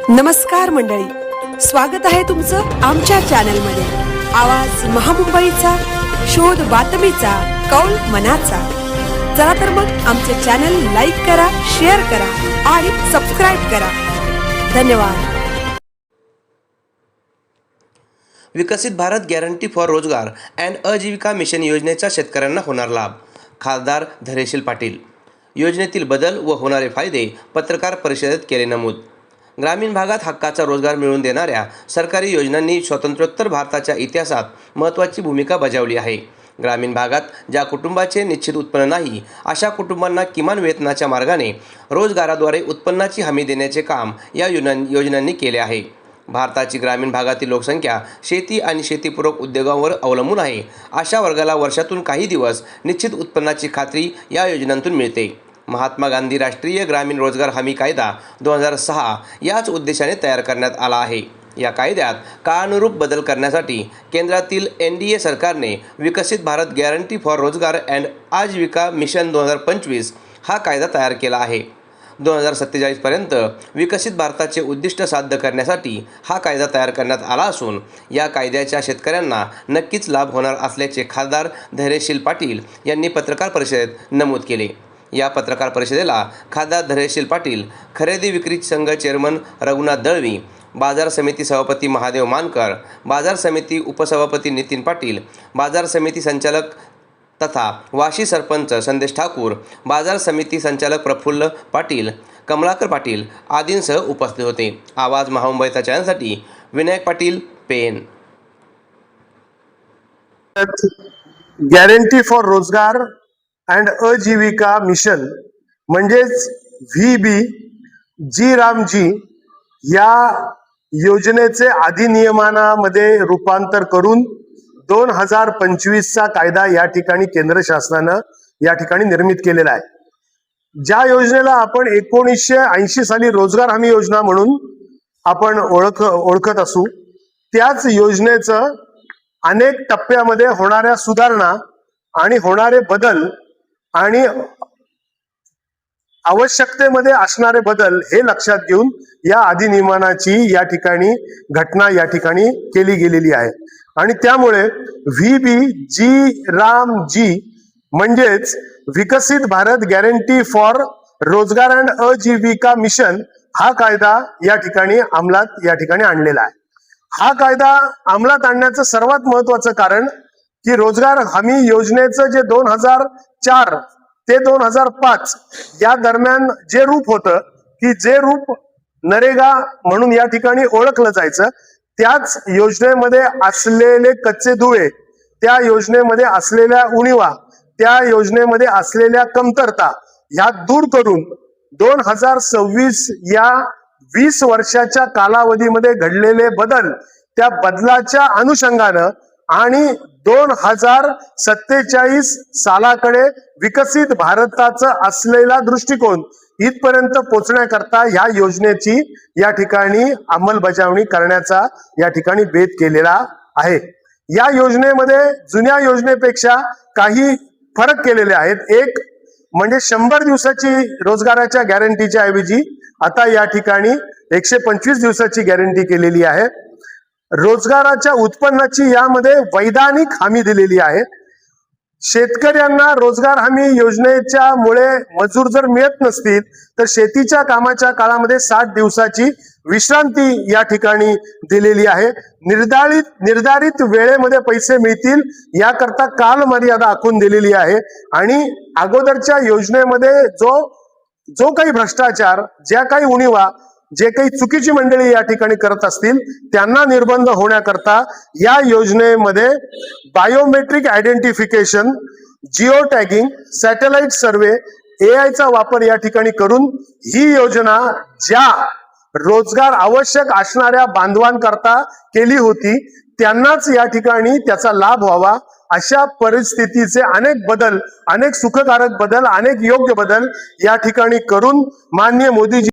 नमस्कार मंडळी, स्वागत आहे तुमचं आमच्या चॅनलमध्ये। आवाज महामुंबईचा, शोध बातमीचा, कौल मनाचा। चला तर मग आमचे चॅनल लाईक करा, शेअर करा आणि सबस्क्राइब करा। धन्यवाद। विकसित भारत गॅरंटी फॉर रोजगार अँड आजीविका मिशन योजनेचा शेतकऱ्यांना होणार लाभ। खासदार धैर्यशील पाटील। योजनेतील बदल व होणारे फायदे पत्रकार परिषदेत केले नमूद। ग्रामीण भागात हक्काचा रोजगार मिळवून देणाऱ्या सरकारी योजनांनी स्वातंत्र्योत्तर भारताच्या इतिहासात महत्त्वाची भूमिका बजावली आहे। ग्रामीण भागात ज्या कुटुंबाचे निश्चित उत्पन्न नाही अशा कुटुंबांना किमान वेतनाच्या मार्गाने रोजगाराद्वारे उत्पन्नाची हमी देण्याचे काम या योजनांनी केले आहे। भारताची ग्रामीण भागातील लोकसंख्या शेती आणि शेतीपूरक उद्योगांवर अवलंबून आहे। अशा वर्गाला वर्षातून काही दिवस निश्चित उत्पन्नाची खात्री या योजनांतून मिळते। महात्मा गांधी राष्ट्रीय ग्रामीण रोजगार हमी कायदा 2006 याच उद्देशाने तयार करण्यात आला आहे। या कायद्यात काळानुरूप बदल करण्यासाठी केंद्रातील NDA सरकारने विकसित भारत गॅरंटी फॉर रोजगार अँड आजीविका मिशन 2025 हा कायदा तयार केला आहे। 2047 पर्यंत विकसित भारताचे उद्दिष्ट साध्य करण्यासाठी हा कायदा तयार करण्यात आला असून या कायद्याच्या शेतकऱ्यांना नक्कीच लाभ होणार असल्याचे खासदार धैर्यशील पाटील यांनी पत्रकार परिषदेत नमूद केले। या पत्रकार परिषदेला खासदार धैर्यशील पाटील, खरेदी विक्री संघ चेअरमन रघुनाथ दळवी, बाजार समिती सभापती महादेव मानकर, बाजार समिती उपसभापती नितीन पाटील, बाजार समिती संचालक तथा वाशी सरपंच संदेश ठाकूर, बाजार समिती संचालक प्रफुल्ल पाटील, कमलाकर पाटील आदींसह उपस्थित होते। आवाज महामुंबईचा चॅनलसाठी विनायक पाटील, पेन। गॅरंटी फॉर रोजगार अँड आजीविका मिशन म्हणजेच VBG रामजी या योजनेचे अधिनियमामध्ये रूपांतर करून 2025चा कायदा या ठिकाणी केंद्र शासनानं या ठिकाणी निर्मित केलेला आहे। ज्या योजनेला आपण 1980 साली रोजगार हमी योजना म्हणून आपण ओळखत असू, त्याच योजनेचं अनेक टप्प्यामध्ये होणाऱ्या सुधारणा आणि होणारे बदल आणि आवश्यकतेमध्ये असणारे बदल हे लक्षात घेऊन या अधिनियमाची या ठिकाणी घटना या ठिकाणी केली गेलेली आहे। आणि त्यामुळे VBG रामजी म्हणजेच विकसित भारत गॅरंटी फॉर रोजगार अँड आजीविका मिशन हा कायदा या ठिकाणी अंमलात या ठिकाणी आणलेला आहे। हा कायदा अंमलात आणण्याचं सर्वात महत्वाचं कारण की रोजगार हमी योजनेचं जे 2004 ते 2005 या दरम्यान जे रूप होतं की जे रूप नरेगा म्हणून या ठिकाणी ओळखलं जायचं, त्याच योजनेमध्ये असलेले कच्चे दुवे, त्या योजनेमध्ये असलेल्या उणिवा, त्या योजनेमध्ये असलेल्या कमतरता ह्या दूर करून 2026 या 20 वर्षाच्या कालावधीमध्ये घडलेले बदल, त्या बदलाच्या अनुषंगानं आणि 2047 सालाकडे विकसित भारताचा असलेला दृष्टिकोन इथपर्यंत पोहोचण्याकरता ह्या योजनेची या ठिकाणी अंमलबजावणी करण्याचा या ठिकाणी बेत केलेला आहे। या योजनेमध्ये जुन्या योजनेपेक्षा काही फरक केलेले आहेत। एक म्हणजे 100 दिवसाची रोजगाराच्या गॅरंटीच्या ऐवजी आता या ठिकाणी 125 दिवसाची गॅरंटी केलेली आहे। रोजगाराच्या उत्पन्नाची यामध्ये वैधानिक हमी दिलेली आहे। शेतकऱ्यांना रोजगार हमी योजनेच्या मुळे मजूर जर मिळत नसतील तर शेतीच्या कामाच्या काळामध्ये 60 दिवसाची विश्रांती या ठिकाणी दिलेली आहे। निर्धारित वेळेमध्ये पैसे मिळतील याकरता कालमर्यादा आखून दिलेली आहे। आणि अगोदरच्या योजनेमध्ये जो काही भ्रष्टाचार, ज्या काही उणिवा, जे काही चुकीची मंडळी या ठिकाणी करत असतील त्यांना निर्बंध होण्याकरता या योजनेमध्ये biometric identification, geo tagging, satellite survey, AI चा वापर या ठिकाणी करून ही योजना ज्या रोजगार आवश्यक असणाऱ्या बांधवांकरता केली होती त्यांनाच या ठिकाणी त्याचा लाभ व्हावा अशा परिस्थितीचे अनेक बदल, अनेक सुखकारक बदल, अनेक योग्य बदल या ठिकाणी करून माननीय मोदीजी